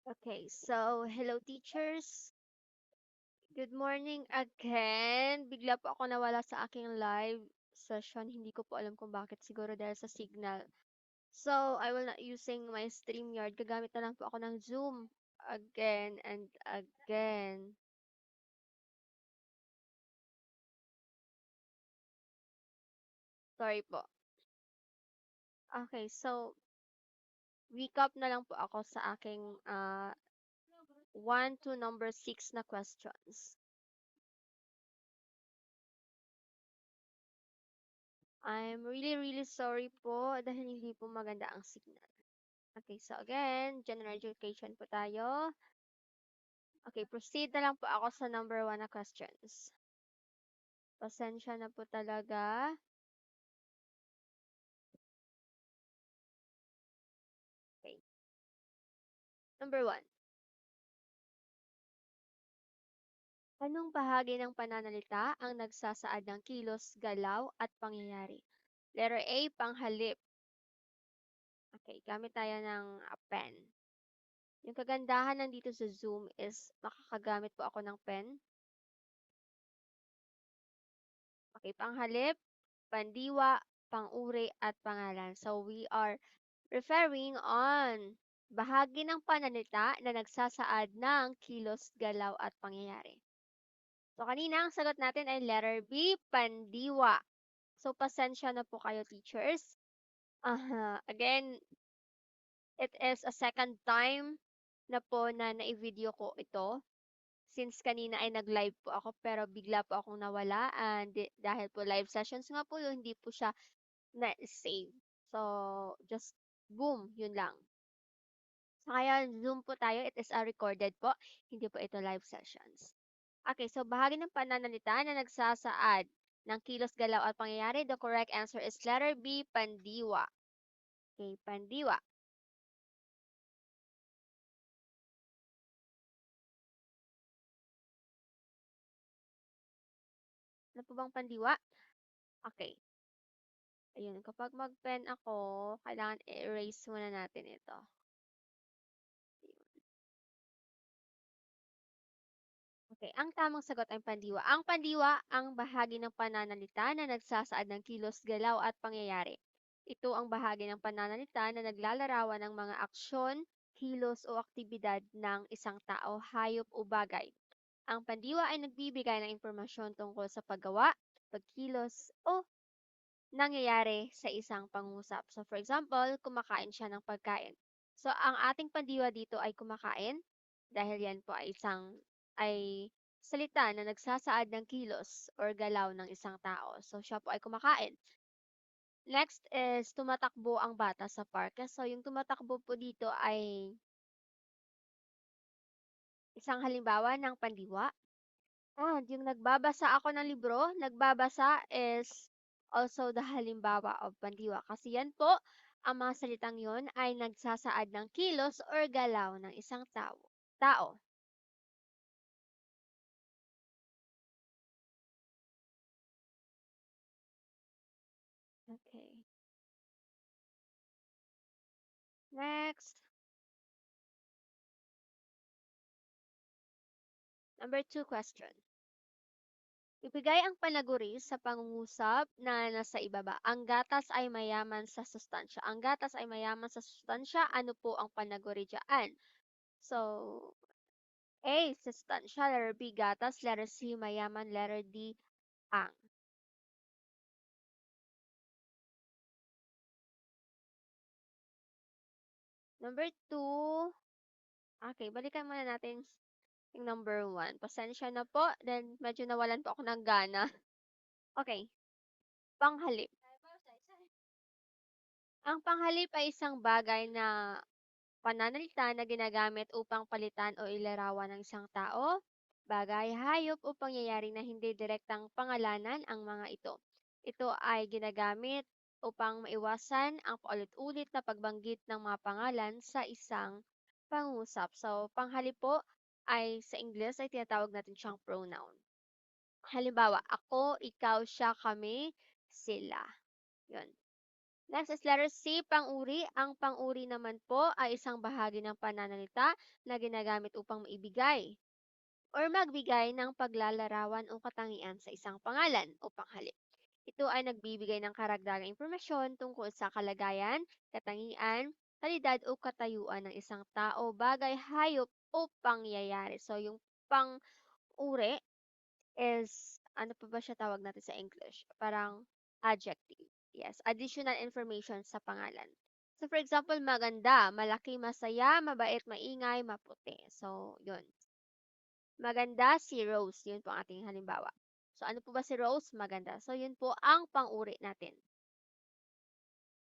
Okay, so hello teachers. Good morning again. Bigla po ako nawala sa aking live session. Hindi ko po alam kung bakit. Siguro dahil sa signal. So, I will not using my StreamYard. Gagamit na lang po ako ng Zoom again and again. Sorry po. Okay, so recap na lang po ako sa aking 1 to number 6 na questions. I'm really sorry po dahil hindi po maganda ang signal. Okay, so again, general education po tayo. Okay, proceed na lang po ako sa number 1 na questions. Pasensya na po talaga. Okay. Number 1. Anong bahagi ng pananalita ang nagsasaad ng kilos, galaw, at pangyayari? Letter A, panghalip. Okay, gamit tayo ng pen. Yung kagandahan nandito sa Zoom is makakagamit po ako ng pen. Okay, panghalip, pandiwa, panguri, at pangalan. So, we are referring on bahagi ng pananalita na nagsasaad ng kilos, galaw, at pangyayari. So, kanina ang sagot natin ay letter B, pandiwa. So, pasensya na po kayo, teachers. Again, it is a second time na po na na-video ko ito. Since kanina ay nag-live po ako pero bigla po akong nawala and dahil po live sessions nga po yun, hindi po siya na-save. So, just boom, yun lang. So, kaya Zoom po tayo. It is a recorded po. Hindi po ito live sessions. Okay, so bahagi ng pananalita na nagsasaad ng kilos, galaw at pangyayari. The correct answer is letter B, pandiwa. Okay, pandiwa. Ano po bang pandiwa? Okay. Ayun, kapag mag-pen ako, kailangan i-erase muna natin ito. Okay, ang tamang sagot ay pandiwa. Ang pandiwa ang bahagi ng pananalita na nagsasaad ng kilos, galaw at pangyayari. Ito ang bahagi ng pananalita na naglalarawan ng mga aksyon, kilos o aktibidad ng isang tao, hayop o bagay. Ang pandiwa ay nagbibigay ng impormasyon tungkol sa paggawa, pagkilos o nangyayari sa isang pangusap. So for example, kumakain siya ng pagkain. So ang ating pandiwa dito ay kumakain dahil yan po ay salita na nagsasaad ng kilos or galaw ng isang tao. So siya po ay kumakain. Next is tumatakbo ang bata sa parke. So yung tumatakbo po dito ay isang halimbawa ng pandiwa. Yung nagbabasa ako ng libro, nagbabasa is also the halimbawa of pandiwa. Kasi yan po, ang mga salitang yon ay nagsasaad ng kilos or galaw ng isang tao. Okay. Next. Number 2 question. Ibigay ang panaguri sa pangungusap na nasa ibaba. Ang gatas ay mayaman sa sustansya. Ang gatas ay mayaman sa sustansya. Ano po ang panaguri dyan? So, A, sustansya. Letter B, gatas. Letter C, mayaman. Letter D, ang. Number 2. Okay, balikan muna natin yung number 1. Pasensya na po. Then, medyo nawalan po ako ng gana. Okay, panghalip. Ang panghalip ay isang bagay na pananalita na ginagamit upang palitan o ilarawan ng isang tao, bagay, hayop o pangyayari na hindi direktang pangalanan ang mga ito. Ito ay ginagamit upang maiwasan ang paulit-ulit na pagbanggit ng mga pangalan sa isang pangusap. So, panghalip po ay sa Ingles ay tinatawag natin siyang pronoun. Halimbawa, ako, ikaw, siya, kami, sila. Yun. Next is letter C, pang-uri. Ang pang-uri naman po ay isang bahagi ng pananalita na ginagamit upang maibigay or magbigay ng paglalarawan o katangian sa isang pangalan o panghalip. Ito ay nagbibigay ng karagdagang impormasyon tungkol sa kalagayan, katangian, kalidad o katayuan ng isang tao, bagay, hayop o pangyayari. So, yung pang-uri is, ano pa ba siya tawag natin sa English? Parang adjective. Yes, additional information sa pangalan. So, for example, maganda, malaki, masaya, mabait, maingay, maputi. So, yun. Maganda si Rose. Yun po ang ating halimbawa. So, ano po ba si Rose? Maganda. So, yun po ang pang-uri natin.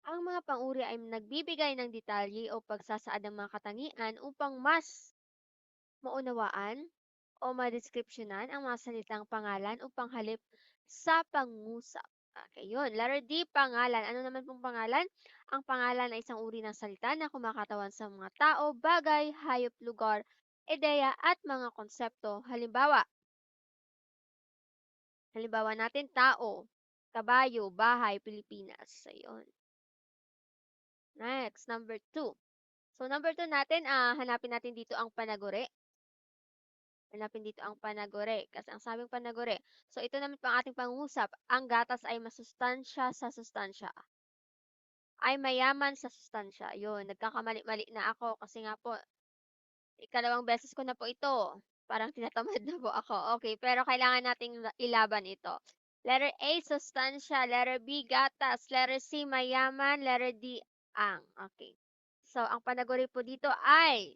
Ang mga pang-uri ay nagbibigay ng detalye o pagsasaad ng mga katangian upang mas maunawaan o madeskripsyonan ang mga salitang pangalan o panghalip sa pangusap. Okay, yun. Letter D, pangalan. Ano naman pong pangalan? Ang pangalan ay isang uri ng salita na kumakatawan sa mga tao, bagay, hayop, lugar, ideya, at mga konsepto. Halimbawa natin, tao, kabayo, bahay, Pilipinas. So, yun. Next, number two. So, number two natin, hanapin natin dito ang panaguri. Hanapin dito ang panaguri. Kasi ang sabing panaguri. So, ito naman pang ating pangusap. Ang gatas ay masustansya sa sustansya. Ay mayaman sa sustansya. Yun, nagkakamali-mali na ako kasi nga po, ikalawang beses ko na po ito. Parang tinatamad na po ako. Okay, pero kailangan nating ilaban ito. Letter A, sustansya. Letter B, gatas. Letter C, mayaman. Letter D, ang. Okay. So, ang panaguri po dito ay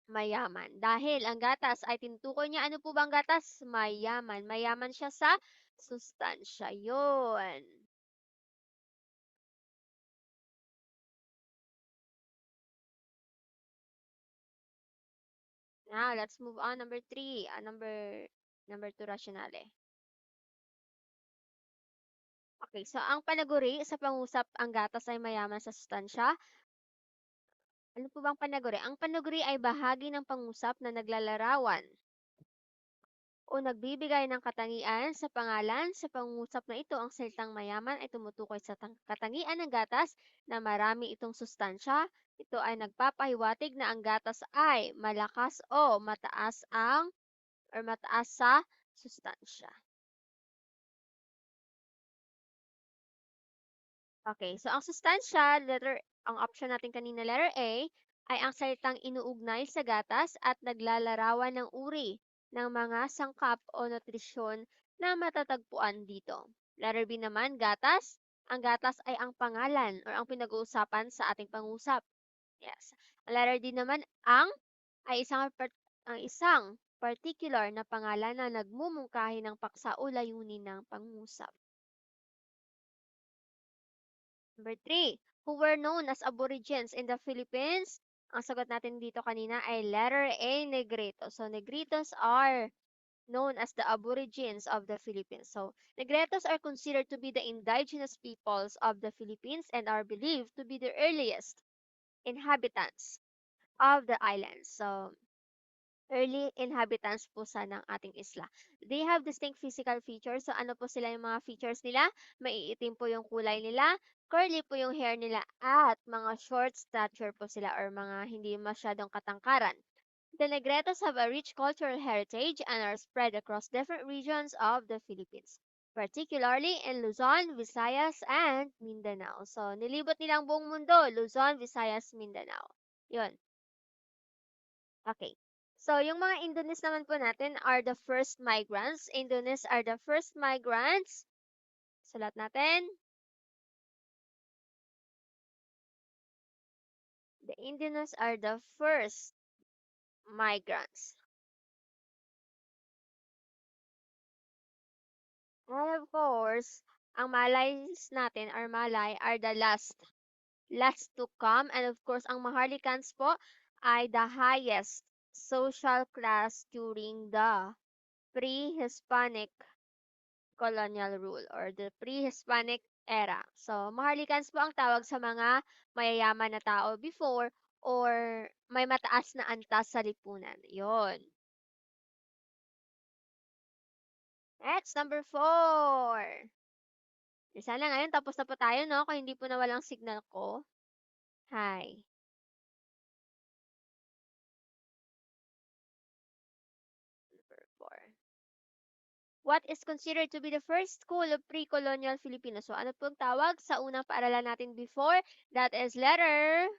mayaman. Dahil ang gatas ay tinutukoy niya, ano po bang gatas? Mayaman. Mayaman siya sa sustansya. Yun. Now, let's move on. Number three. Number two, rationale. Okay, so ang panaguri sa pangusap, ang gatas ay mayaman sa sustansya. Ano po bang panaguri? Ang panaguri ay bahagi ng pangusap na naglalarawan o nagbibigay ng katangian sa pangalan. Sa pangungusap na ito, ang salitang mayaman ay tumutukoy sa katangian ng gatas na marami itong sustansya. Ito ay nagpapahiwatig na ang gatas ay malakas o mataas sa sustansya. Okay, so ang sustansya, ang option natin kanina, letter A, ay ang salitang inuugnay sa gatas at naglalarawan ng uri ng mga sangkap o nutrisyon na matatagpuan dito. Letter B naman, gatas. Ang gatas ay ang pangalan or ang pinag-uusapan sa ating pangusap. Yes. Ang letter D naman, ang ay isang particular na pangalan na nagmumungkahi ng paksa o layunin ng pangusap. Number three, who were known as aborigines in the Philippines? Ang sagot natin dito kanina ay letter A, Negritos. So, Negritos are known as the aborigines of the Philippines. So, Negritos are considered to be the indigenous peoples of the Philippines and are believed to be the earliest inhabitants of the island. So, early inhabitants po sa ng ating isla. They have distinct physical features. So ano po sila yung mga features nila? Maiitim po yung kulay nila, curly po yung hair nila, at mga short stature po sila or mga hindi masyadong katangkaran. The Negretos have a rich cultural heritage and are spread across different regions of the Philippines, particularly in Luzon, Visayas, and Mindanao. So, nilibot nilang buong mundo, Luzon, Visayas, Mindanao. Yun. Okay. So, yung mga Indones naman po natin are the first migrants. Indones are the first migrants. Sulat natin. The Indones are the first migrants. And of course, ang Malays natin or Malay are the last to come. And of course, ang Maharlikans po ay the highest social class during the pre-Hispanic colonial rule or the pre-Hispanic era. So, Maharlikans po ang tawag sa mga mayayaman na tao before or may mataas na antas sa lipunan. Yon. Next, number four. Sana ngayon tapos na po tayo 'no, kung hindi po nawalan ang signal ko. Hi. Number 4. What is considered to be the first school of pre-colonial Filipinos? So ano pong tawag sa unang paaralan natin before? That is letter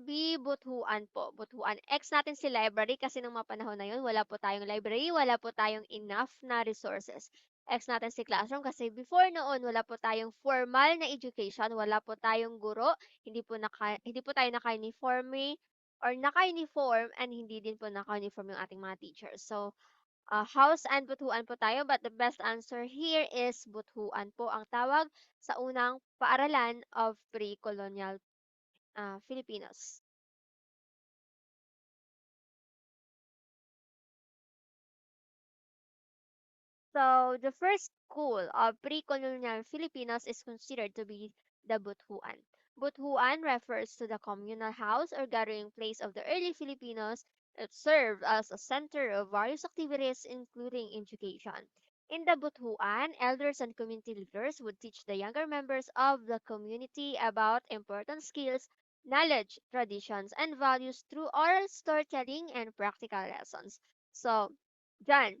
B, Butuan po. Butuan. X natin si library kasi nung mga panahon na yun, wala po tayong library, wala po tayong enough na resources. X natin si classroom kasi before noon, wala po tayong formal na education, wala po tayong guro, hindi po tayo naka-uniforme or naka-uniform and hindi din po naka-uniform yung ating mga teachers. So, house and butuan po tayo but the best answer here is butuan po ang tawag sa unang paaralan of pre-colonial Filipinos. So, the first school of pre-colonial Filipinos is considered to be the Butuan. Butuan refers to the communal house or gathering place of the early Filipinos. It served as a center of various activities, including education. In the Butuan, elders and community leaders would teach the younger members of the community about important skills, knowledge, traditions, and values through oral storytelling and practical lessons. So, John,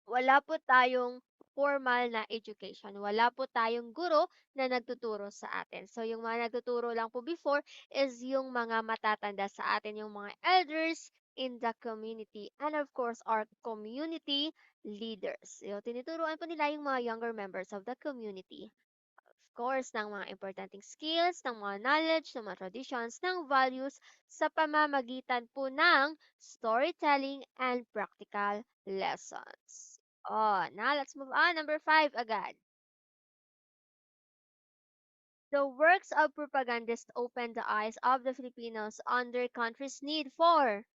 wala po tayong formal na education. Wala po tayong guro na nagtuturo sa atin. So, yung mga nagtuturo lang po before is yung mga matatanda sa atin, yung mga elders in the community. And of course, our community leaders. Yung tinuturuan po nila yung mga younger members of the community course, ng mga importanteng skills, ng mga knowledge, ng mga traditions, ng values sa pamamagitan po ng storytelling and practical lessons. Oh, now let's move on. Number 5 agad. The works of propagandists opened the eyes of the Filipinos on their country's need for.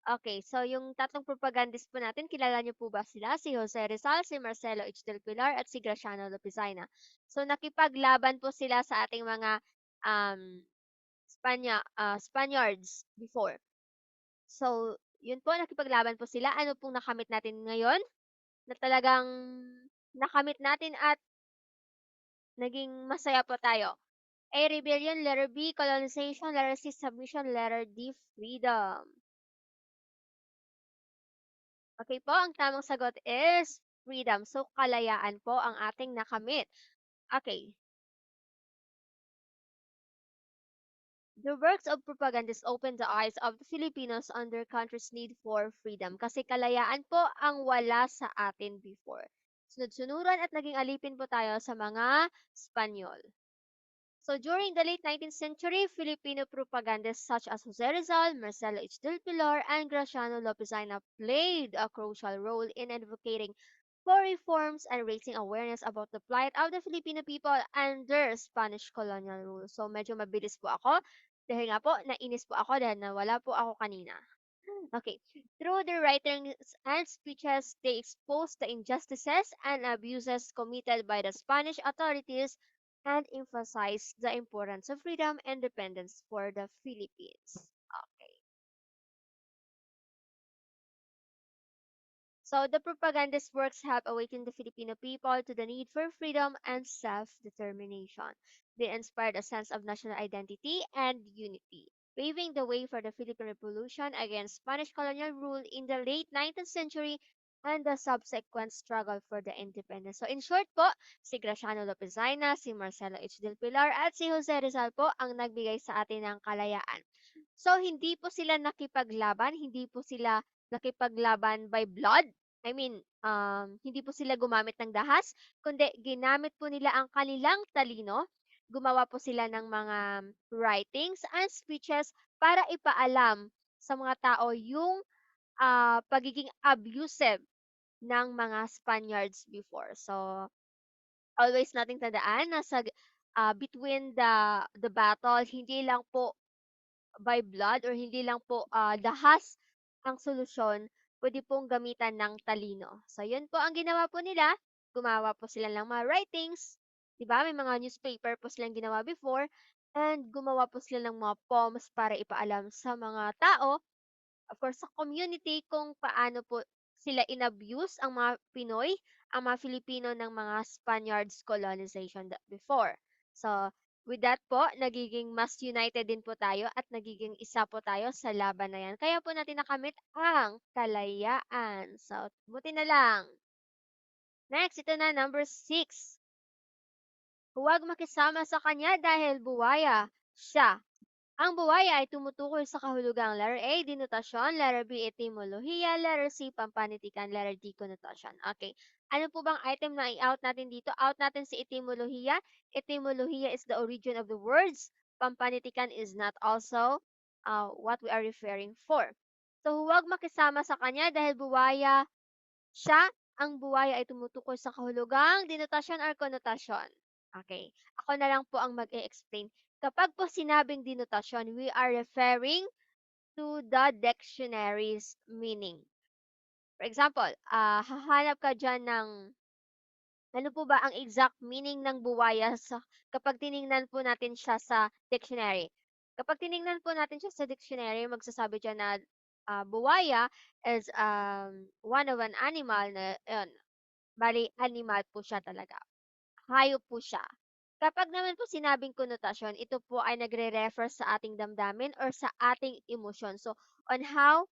Okay, so yung tatlong propagandist po natin, kilala niyo po ba sila? Si Jose Rizal, si Marcelo H. del Pilar, at si Graciano Lopezina. So nakipaglaban po sila sa ating mga Spaniards before. So, yun po, nakipaglaban po sila. Ano pong nakamit natin ngayon? Na talagang nakamit natin at naging masaya po tayo. A, rebellion. Letter B, colonization. Letter C, submission. Letter D, freedom. Okay po, ang tamang sagot is freedom. So, kalayaan po ang ating nakamit. Okay. The works of propagandists opened the eyes of the Filipinos on their country's need for freedom. Kasi kalayaan po ang wala sa atin before. Sunod-sunuran at naging alipin po tayo sa mga Spanyol. So during the late 19th century, Filipino propagandists such as Jose Rizal, Marcelo H. del Pilar, and Graciano Lopezina played a crucial role in advocating for reforms and raising awareness about the plight of the Filipino people under Spanish colonial rule. So medyo mabilis po ako dahil nga po nainis po ako dahil nawala po ako kanina. Okay. Through their writings and speeches, they exposed the injustices and abuses committed by the Spanish authorities and emphasized the importance of freedom and independence for the Philippines. Okay. So the propagandist works help awaken the Filipino people to the need for freedom and self-determination. They inspired a sense of national identity and unity, paving the way for the Philippine Revolution against Spanish colonial rule in the late 19th century and the subsequent struggle for the independence. So in short po, si Graciano Lopezina, si Marcelo H. del Pilar at si Jose Rizal po ang nagbigay sa atin ng kalayaan. So hindi po sila nakipaglaban, hindi po sila nakipaglaban by blood. I mean, hindi po sila gumamit ng dahas, kundi ginamit po nila ang kanilang talino. Gumawa po sila ng mga writings and speeches para ipaalam sa mga tao yung pagiging abusive ng mga Spaniards before. So, always nating tandaan na between the battle, hindi lang po by blood or hindi lang po dahas ang solusyon, pwede pong gamitan ng talino. So, yun po ang ginawa po nila. Gumawa po sila ng mga writings. 'Di ba? May mga newspaper po silang ginawa before. And gumawa po sila ng mga poems para ipaalam sa mga tao, of course, sa community kung paano po sila inabuse ang mga Pinoy ang mga Filipino ng mga Spaniards colonization before. So, with that po, nagiging mas united din po tayo at nagiging isa po tayo sa laban na yan. Kaya po natin nakamit ang kalayaan. So, buti na lang. Next, ito na number 6. Huwag makisama sa kanya dahil buwaya siya. Ang buwaya ay tumutukoy sa kahulugang letter A, denotasyon, letter B, etimolohiya, letter C, pampanitikan, letter D, konotasyon. Okay. Ano po bang item na i-out natin dito? Out natin si etimolohiya. Etimolohiya is the origin of the words. Pampanitikan is not also what we are referring for. So, huwag makisama sa kanya dahil buwaya siya. Ang buwaya ay tumutukoy sa kahulugang denotasyon or konotasyon. Okay. Ako na lang po ang mag-e-explain. Kapag po sinabing denotasyon, we are referring to the dictionary's meaning. For example, hahanap ka dyan ng ano po ba ang exact meaning ng buwaya kapag tiningnan po natin siya sa dictionary. Kapag tiningnan po natin siya sa dictionary, magsasabi dyan na buwaya is one of an animal na, yun, bali animal po siya talaga. Hayop po siya. Kapag naman po sinabing konotasyon, ito po ay nagre-refer sa ating damdamin or sa ating emosyon. So, on how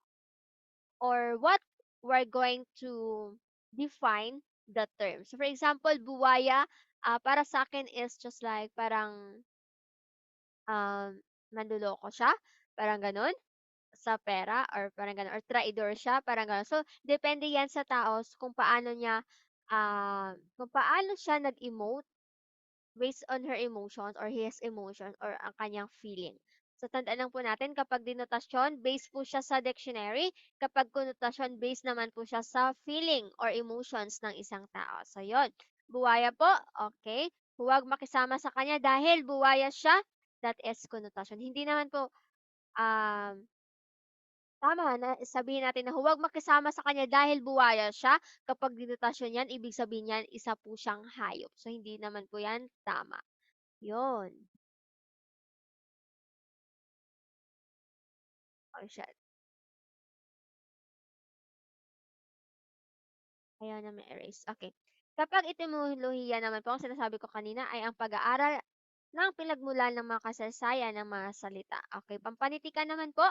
or what we're going to define the term. So, for example, buwaya, para sa akin is just like parang um, manluloko siya, parang ganun, sa pera, or parang ganun, or traidor siya, parang ganun. So, depende yan sa tao kung paano siya nag-emote based on her emotions or his emotions or ang kanyang feeling. So, tandaan lang po natin kapag denotasyon, based po siya sa dictionary. Kapag konotasyon, based naman po siya sa feeling or emotions ng isang tao. So, yon. Buwaya po, okay. Huwag makisama sa kanya dahil buwaya siya. That is konotasyon. Hindi naman po um, tama na sabihin natin na huwag makisama sa kanya dahil buwaya siya. Kapag denotasyon yan, ibig sabihin yan, isa po siyang hayop. So, hindi naman po yan tama. Yun. Oh, shit. Ayaw na ma-erase. Okay. Kapag etimolohiya naman po, ang sinasabi ko kanina ay ang pag-aaral ng pinagmulan ng mga kasaysayan ng mga salita. Okay. Pampanitikan naman po,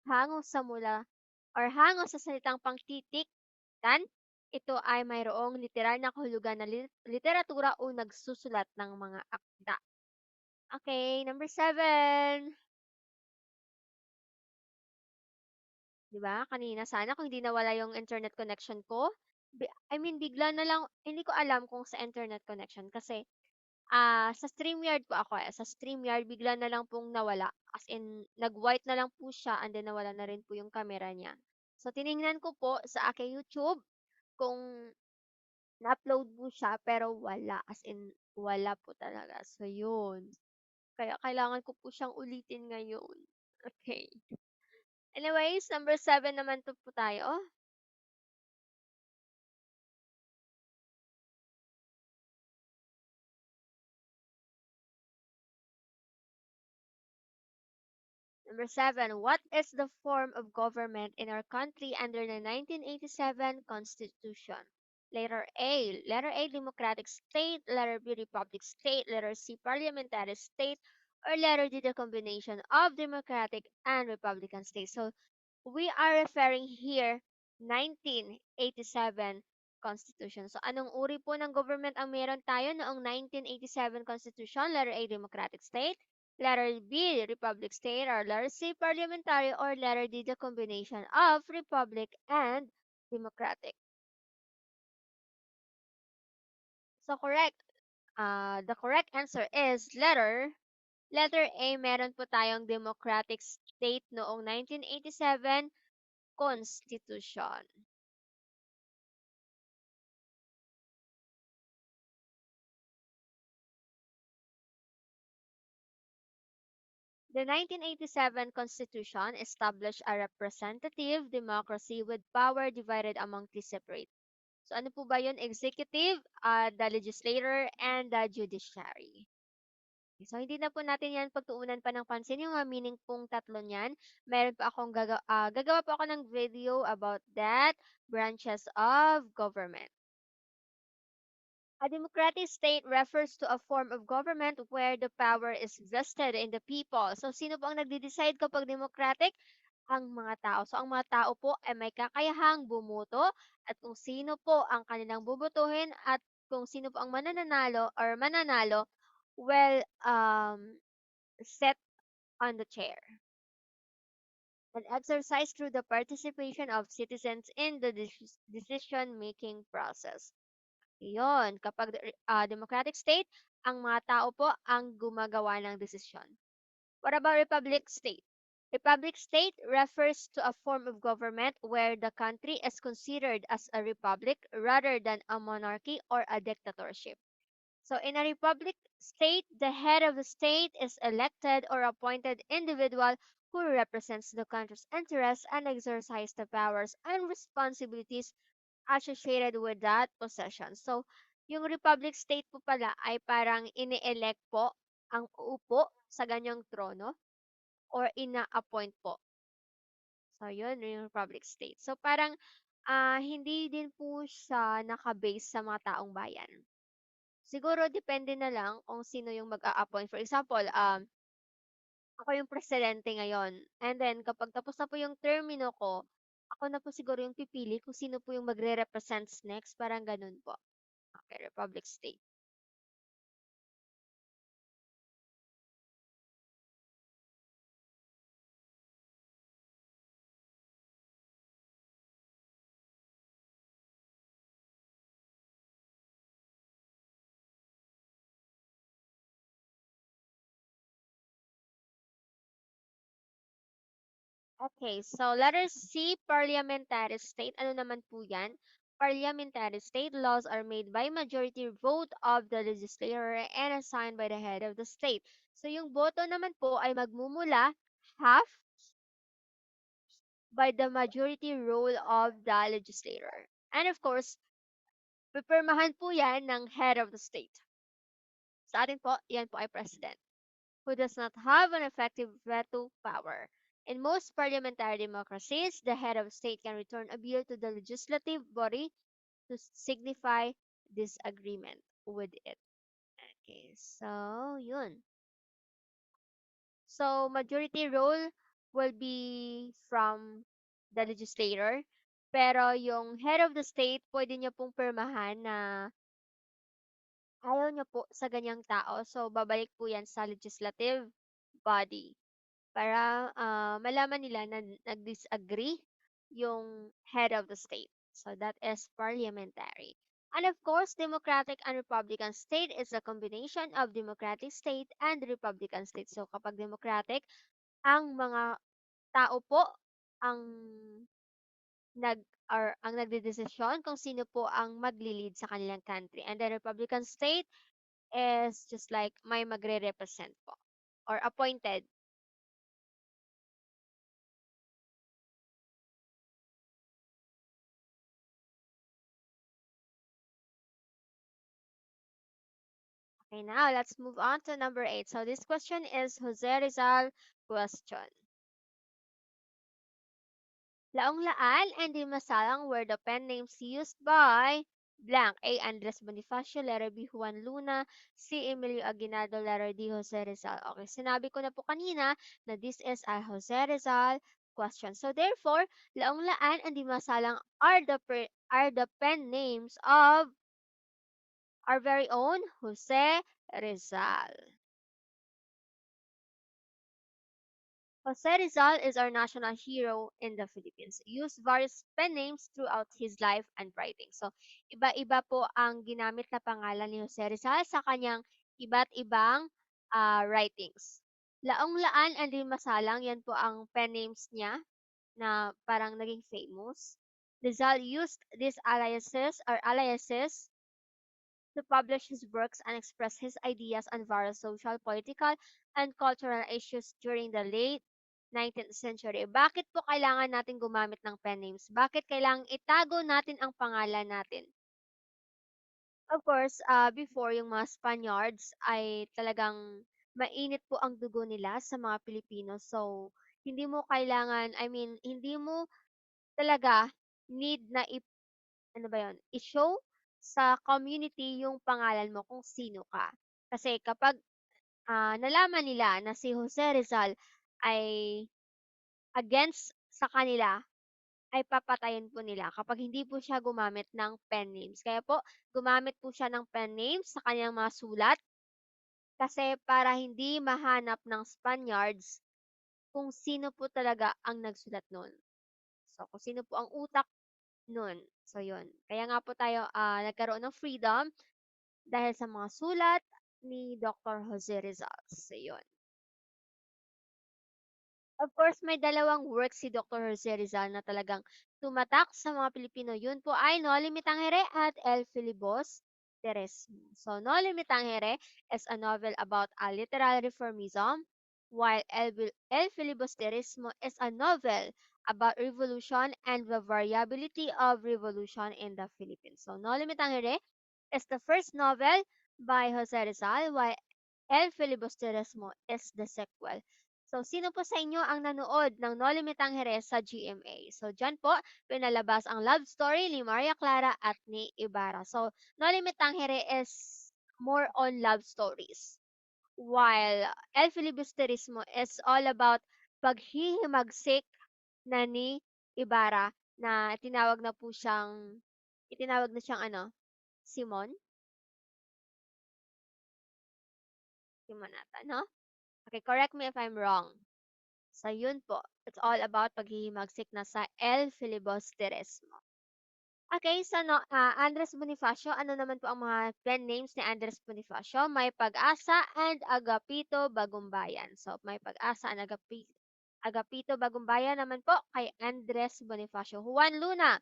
hango sa mula or hango sa salitang pangtitiktan, ito ay mayroong literal na kahulugan na literatura o nagsusulat ng mga akda. Okay, number 7. 'Di ba? Kanina sana kung hindi nawala yung internet connection ko, I mean bigla na lang hindi ko alam kung sa internet connection kasi, sa StreamYard po ako, sa StreamYard bigla na lang pong nawala. As in nag-white na lang po siya and then nawala na rin po yung camera niya. So tiningnan ko po sa aking YouTube kung na-upload po siya pero wala, as in wala po talaga. So yun, kaya kailangan ko po siyang ulitin ngayon. Okay. Anyways, number 7 naman po tayo. Number 7, what is the form of government in our country under the 1987 Constitution? Letter A, democratic state. Letter B, republic state. Letter C, parliamentary state. Or letter D, the combination of democratic and republican states. So, we are referring here 1987 Constitution. So, anong uri po ng government ang meron tayo noong 1987 Constitution? Letter A, democratic state. Letter B, republic state. Or letter C, parliamentary. Or letter D, the combination of republic and democratic. So, correct. The correct answer is letter A. Meron po tayong democratic state noong 1987 Constitution. The 1987 Constitution established a representative democracy with power divided among three separate. So ano po ba yun? Executive, the legislator, and the judiciary. So hindi na po natin yan pagtuunan pa ng pansin yung meaning pong tatlo niyan. Meron pa akong gagawa po ako ng video about that branches of government. A democratic state refers to a form of government where the power is vested in the people. So, sino po ang nagde-decide kapag democratic? Ang mga tao. So, ang mga tao po ay may kakayahang bumuto at kung sino po ang kanilang bubutuhin at kung sino po ang mananalo, well, set on the chair and exercised through the participation of citizens in the decision-making process. Iyon, kapag democratic state, ang mga tao po ang gumagawa ng desisyon. What about republic state? Republic state refers to a form of government where the country is considered as a republic rather than a monarchy or a dictatorship. So, in a republic state, the head of the state is elected or appointed individual who represents the country's interests and exercise the powers and responsibilities associated with that possession. So, yung republic state po pala ay parang ini-elect po ang uupo sa ganyang trono or ina-appoint po. So, yun yung republic state. So, parang hindi din po siya naka-base sa mga taong bayan. Siguro depende na lang kung sino yung mag-a-appoint. For example, ako yung presidente ngayon. And then, kapag tapos na po yung termino ko, ako na po siguro yung pipili kung sino po yung magre-represents next. Parang ganun po. Okay, Republic State. Okay, so letter C, parliamentary state. Ano naman po yan? Parliamentary state laws are made by majority vote of the legislature and assigned by the head of the state. So yung boto naman po ay magmumula half by the majority rule of the legislator. And of course, pipirmahan po yan ng head of the state. Sa atin po, yan po ay president, who does not have an effective veto power. In most parliamentary democracies, the head of state can return a bill to the legislative body to signify disagreement with it. Okay, so yun. So majority rule will be from the legislator, pero yung head of the state, pwede niya pong pirmahan na ayaw niya po sa ganyang tao. So babalik po yan sa legislative body para malaman nila na nag-disagree yung head of the state. So that is parliamentary. And of course, democratic and republican state is a combination of democratic state and republican state. So kapag democratic, ang mga tao po ang nag or ang nagdedesisyon kung sino po ang magli-lead sa kanilang country. And the republican state is just like may magre-represent po or appointed. Okay, now let's move on to number 8. So this question is Jose Rizal question. Laong-Laan and Dimasalang were the pen names used by blank. A. Andres Bonifacio, letter B. Juan Luna, C. Emilio Aguinaldo, letter D. Jose Rizal. Okay, sinabi ko na po kanina na this is a Jose Rizal question. So therefore, Laong-Laan and Dimasalang are the pen names of our very own Jose Rizal. Jose Rizal is our national hero in the Philippines. He used various pen names throughout his life and writing. So, iba-iba po ang ginamit na pangalan ni Jose Rizal sa kanyang iba't ibang writings. Laong-Laan and Limasalang, yan po ang pen names niya na parang naging famous. Rizal used these aliases to publish his works and express his ideas on various social, political, and cultural issues during the late 19th century. Bakit po kailangan natin gumamit ng pen names? Bakit kailangan itago natin ang pangalan natin? Of course, before yung mga Spaniards ay talagang mainit po ang dugo nila sa mga Pilipino. So, hindi mo kailangan, I mean, hindi mo talaga need na ano ba yun, i-show sa community yung pangalan mo kung sino ka. Kasi kapag nalaman nila na si Jose Rizal ay against sa kanila, ay papatayin po nila kapag hindi po siya gumamit ng pen names. Kaya po, gumamit po siya ng pen names sa kanyang mga sulat kasi para hindi mahanap ng Spaniards kung sino po talaga ang nagsulat nun. So, kung sino po ang utak nun. So, yun. Kaya nga po tayo nagkaroon ng freedom dahil sa mga sulat ni Dr. Jose Rizal. So, yun. Of course, may dalawang work si Dr. Jose Rizal na talagang tumatak sa mga Pilipino. Yun po ay No Limitangere at El Filibos Teresmo. So, No Limitangere is a novel about a literal reformism, while El Filibos Teresmo is a novel about revolution and the variability of revolution in the Philippines. So, No Limitangere is the first novel by Jose Rizal, while El Filibusterismo is the sequel. So, sino po sa inyo ang nanood ng No Limitang Jerez sa GMA? So, dyan po, pinalabas ang love story ni Maria Clara at ni Ibarra. So, No Limitang Jerez is more on love stories. While El Filibusterismo is all about paghihimagsik na ni Ibarra na itinawag na siyang ano, Simon? Simon ata, no? Okay, correct me if I'm wrong. So, yun po. It's all about paghihimagsik na sa El Filibusterismo. Okay, so no, Andres Bonifacio, ano naman po ang mga pen names ni Andres Bonifacio? May Pag-asa and Agapito Bagumbayan. So, may Pag-asa and Agapito Bagumbayan naman po kay Andres Bonifacio. Juan Luna,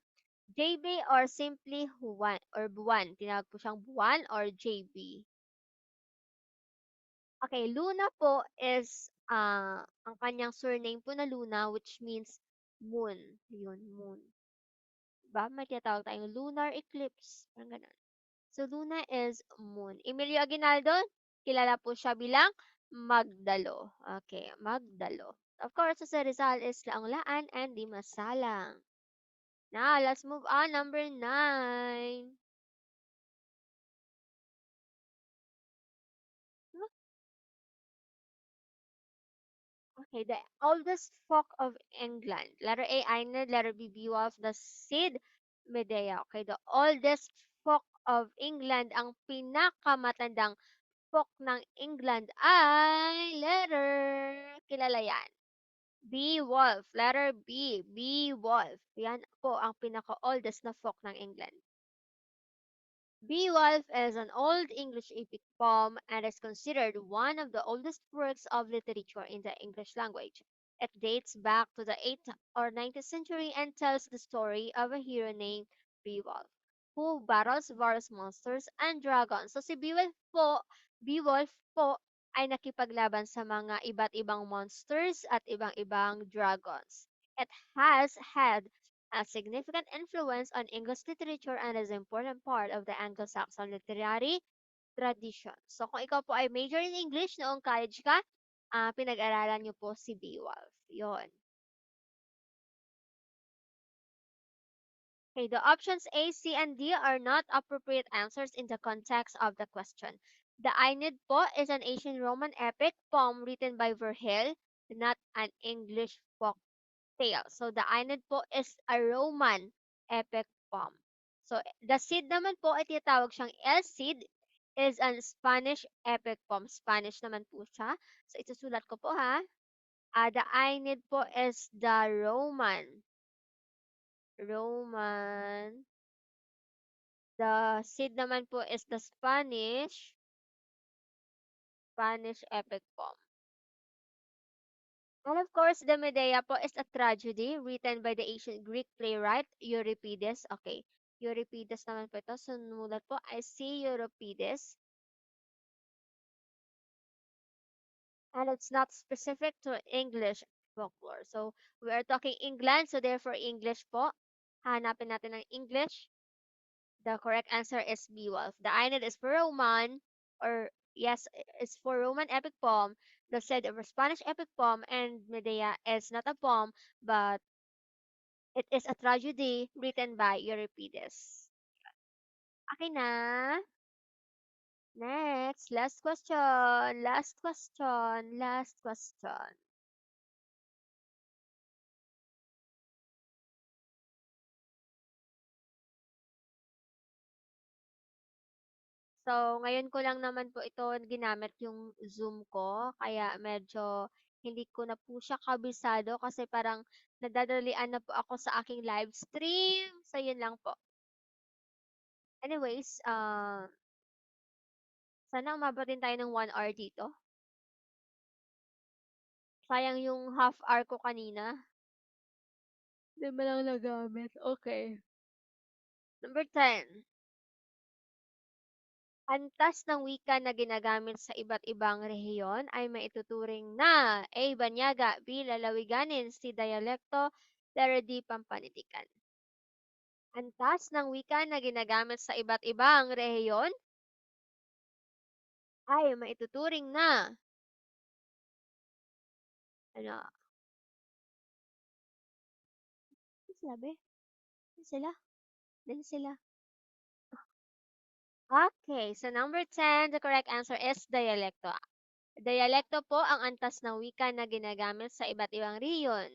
JB or simply Juan or Buwan. Tinawag po siyang Buwan or JB. Okay, Luna po is ang kanyang surname po na Luna which means moon. Yun, moon. Diba? May tinatawag tayong lunar eclipse. Parang ganun. So, Luna is moon. Emilio Aguinaldo, kilala po siya bilang Magdalo. Okay, Magdalo. Of course, sa Rizal is Laang-Laan and Di Masalang. Now, let's move on. Number 9. Okay, the oldest folk of England. Letter A, Ainu. Letter B, Beowulf. The Cid, Medea. Okay, the oldest folk of England. Ang pinakamatandang folk ng England ay letter. Kilala yan. Beowulf. Letter B, Beowulf. Yan po ang pinaka-oldest na folk ng England. Beowulf is an Old English epic poem and is considered one of the oldest works of literature in the English language. It dates back to the 8th or 9th century and tells the story of a hero named Beowulf who battles various monsters and dragons. So si Beowulf po ay nakipaglaban sa mga iba't ibang monsters at ibang-ibang dragons. It has had a significant influence on English literature and is an important part of the Anglo-Saxon literary tradition. So kung ikaw po ay major in English noong college ka, pinag-aralan niyo po si Beowulf. Yon. Okay, the options A, C, and D are not appropriate answers in the context of the question. The Aeneid po is an ancient Roman epic poem written by Virgil, not an English folk tale. So the Aeneid po is a Roman epic poem. So the Cid naman po ay tinatawag siyang El Cid is an Spanish epic poem. Spanish naman po siya. So isusulat ko po ha. The Aeneid po is the Roman. The Cid naman po is the Spanish epic poem. And of course, the Medea po is a tragedy written by the ancient Greek playwright Euripides. Okay, Euripides naman po ito. Sumulat po ay si Euripides. And it's not specific to English folklore. So, we are talking England, so therefore English po. Hanapin natin ng English. The correct answer is Beowulf. The Aeneid is for Roman, or yes, it's for Roman epic poem. The said of a Spanish epic poem, and Medea is not a poem, but it is a tragedy written by Euripides. Akin na. Next, last question. Last question. Last question. So, ngayon ko lang naman po ito ginamit yung Zoom ko, kaya medyo hindi ko na po siya kabisado kasi parang nadadalian na po ako sa aking live stream. So, yun lang po. Anyways, sana umabot din tayo ng 1 hour dito. Sayang yung half hour ko kanina. Hindi mo lang nagamit. Okay. Number 10. Antas ng wika na ginagamit sa iba't ibang rehiyon ay maituturing na A. Banyaga, B. Lalawiganin, C. Dialekto, letter D. Pampanitikan. Antas ng wika na ginagamit sa iba't ibang rehiyon ay maituturing na ano? Ano sila, be? Ano sila? Din sila. Okay, so number 10, the correct answer is dialekto. Dialekto po ang antas ng wika na ginagamit sa iba't ibang rehiyon.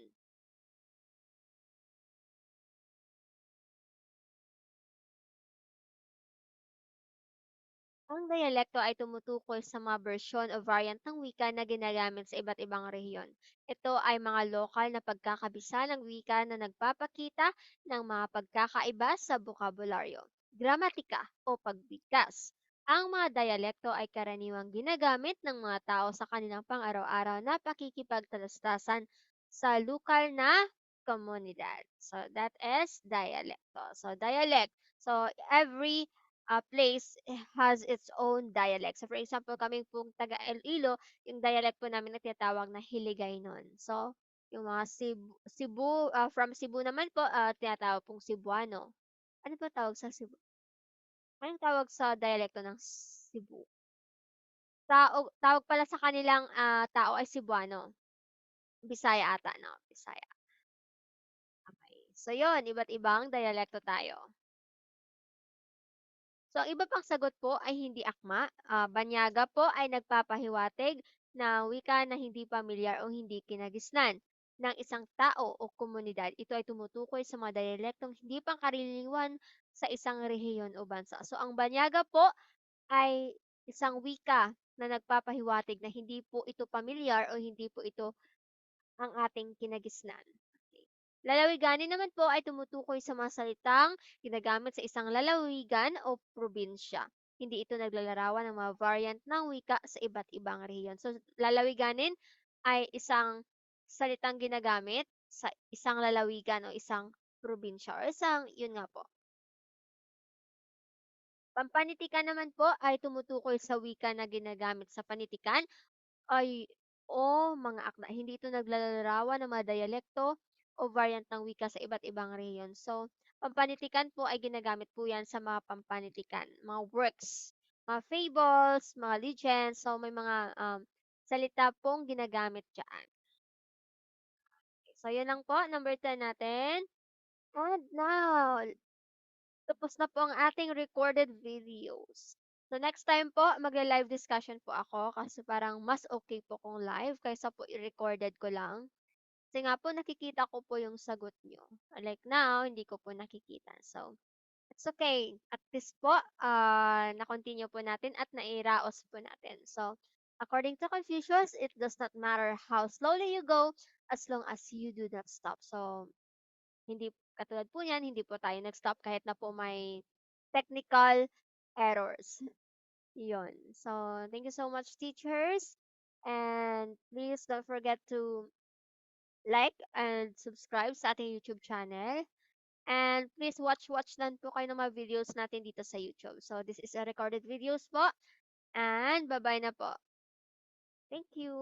Ang dialekto ay tumutukoy sa mga bersyon o variant ng wika na ginagamit sa iba't ibang rehiyon. Ito ay mga lokal na pagkakabisa ng wika na nagpapakita ng mga pagkakaiba sa bokabularyo, gramatika o pagbigkas. Ang mga dialekto ay karaniwang ginagamit ng mga tao sa kanilang pang-araw-araw na pakikipagtalastasan sa lokal na komunidad. So that is dialekto. So dialect. So every place has its own dialect. So for example, kaming pong taga Iloilo, yung dialect po namin na tinatawag na Hiligaynon. So yung mga from Cebu naman po, tinatawag pong Cebuano. Ano ba tawag sa Cebu? Anong tawag sa dialekto ng Cebu? Tawag pala sa kanilang tao ay Cebuano. Bisaya ata, no? Bisaya. Okay. So yun, iba't ibang dialekto tayo. So, ang iba pang sagot po ay hindi akma. Banyaga po ay nagpapahiwatig na wika na hindi pamilyar o hindi kinagisnan ng isang tao o komunidad. Ito ay tumutukoy sa mga dialektong hindi pangkaraniwan sa isang rehiyon o bansa. So, ang banyaga po ay isang wika na nagpapahiwatig na hindi po ito pamilyar o hindi po ito ang ating kinagisnan. Okay. Lalawiganin naman po ay tumutukoy sa mga salitang ginagamit sa isang lalawigan o probinsya. Hindi ito naglalarawan ng mga variant ng wika sa iba't ibang rehiyon. So, lalawiganin ay isang salitang ginagamit sa isang lalawigan o isang probinsya or isang, yun nga po. Pampanitikan naman po ay tumutukoy sa wika na ginagamit sa panitikan ay o mga akda. Hindi ito naglalarawan ng mga dialekto o variant ng wika sa iba't ibang rehiyon. So, pampanitikan po ay ginagamit po yan sa mga pampanitikan, mga works, mga fables, mga legends. So, may mga salita pong ginagamit dyan. So, yun lang po, number 10 natin. And now, tapos na po ang ating recorded videos. So next time po, magla-live discussion po ako kasi parang mas okay po kung live kaysa po i-recorded ko lang. Kasi nga po nakikita ko po yung sagot nyo. Like now, hindi ko po nakikita. So, it's okay. At least po, na-continue po natin at nairaos po natin. So, according to Confucius, it does not matter how slowly you go as long as you do not stop. So, hindi katulad po niyan, hindi po tayo nag-stop kahit na po may technical errors. Yun. So, thank you so much, teachers. And please don't forget to like and subscribe sa ating YouTube channel. And please watch lang po kayo ng mga videos natin dito sa YouTube. So, this is a recorded videos po. And bye-bye na po. Thank you.